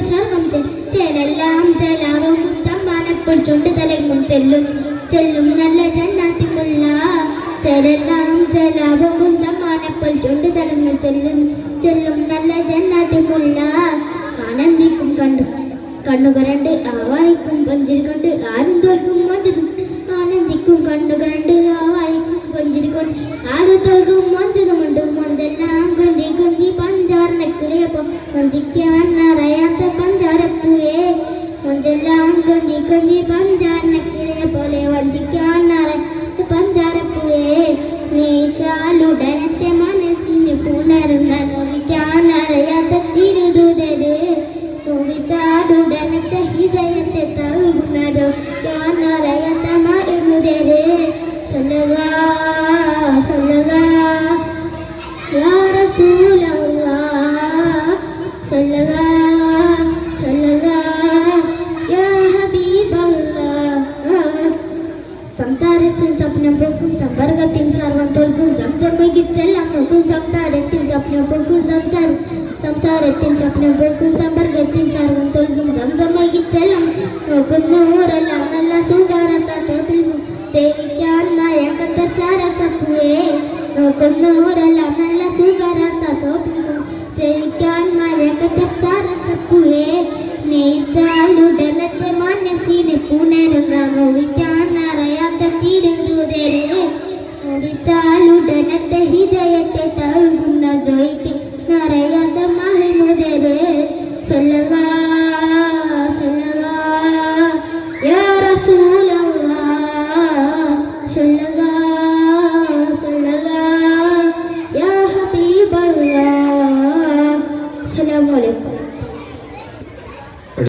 സ്വർഗം ചേരെല്ലാം ജലാവും ചമ്മാനപ്പോൾ ചുണ്ട് തലങ്ങും ചെല്ലും ചെല്ലും നല്ല ജന്നാത്തിമുള്ള ചേരെല്ലാം ജലാവും ചമ്മാനപ്പോൾ ചുണ്ട് തലങ്ങും ചെല്ലും ചെല്ലും നല്ല ജന്നാത്തിമുള്ള ആനന്ദിക്കും കണ്ണുകരണ്ട് ആവായിക്കും പഞ്ചിരി കൊണ്ട് ആരും തോൽക്കും മഞ്ചതും ആനന്ദിക്കും കണ്ണുകരണ്ട് ആവായിക്കും പഞ്ചിരി കൊണ്ട് ആരും തോൽക്കും മഞ്ചതുമുണ്ട് മഞ്ചെല്ലാം കൊന്തി കൊന്തി പഞ്ചാറിനക്കിളിയപ്പം മഞ്ചിക്കാൻ അറിയാത്ത പഞ്ചാരപ്പൂവേ മഞ്ചെല്ലാം കൊന്തി കൊന്തി പഞ്ചാറിനക്കിളിയെ പോലെ വഞ്ചിക്കാൻ അറിയാത്ത പഞ്ചാരപ്പൂവേ നീച്ചാലുടനത്തെ മനസ്സിന് പുണരുന്ന നോവിക്കാൻ അറിയാത്ത തിരുതുതര് നോവിച്ചാലുടനത്തെ ഹൃദയത്തെ തഴുകുന്നതോ ഞാൻ അറിയാത്ത മരുമുതര് സല്ലല്ലാ സല്ലല്ലാ യാ റസൂലല്ലാഹ് സല്ലല്ലാ സല്ലല്ലാ യാ ഹബീബല്ലാഹ് സംസാരത്തിൽ സ്വപ്നം പോക്കും സമ്പർക്കത്തിൽ സർവം തോൽക്കും സംസർമിച്ചെല്ലാം നോക്കും സംസാരത്തിൽ സ്വപ്നം പോക്കും സംസാരത്തിൽ സ്വപ്നം പോക്കും സമ്പർക്കത്തിൽ സർവം തോൽക്കും സംസർമിച്ചെല്ലാം നോക്കുന്നോരെല്ലാം നല്ല സുഖരസത്തിൽ സേവിക്കാൻ മയക്കത്ത സാരസപ്പുവേ നോക്കുന്നോരെല്ലാം നല്ല സുഖരസത്തിൽ സേവിക്കാൻ മയക്കത്ത സാരസപ്പുവേ നെയ്ച്ചാലുടനത്തെ മനസ്സിനെ പുണരുന്ന നോവിക്കാൻ അറിയാത്ത തിരുതുതരെ നോവിച്ചാലുടനത്തെ ഹൃദയത്തെ തഴുകുന്ന ദ്രോഹിക്കാൻ അറിയാത്ത മഹമുദരെ സല്ലല്ലാ സല്ലല്ലാ യാ റസൂലല്ലാഹ് സല്ലല്ലാ സല്ലല്ലാ യാ ഹബീബല്ലാഹ് അസ്സലാമു അലൈക്കും.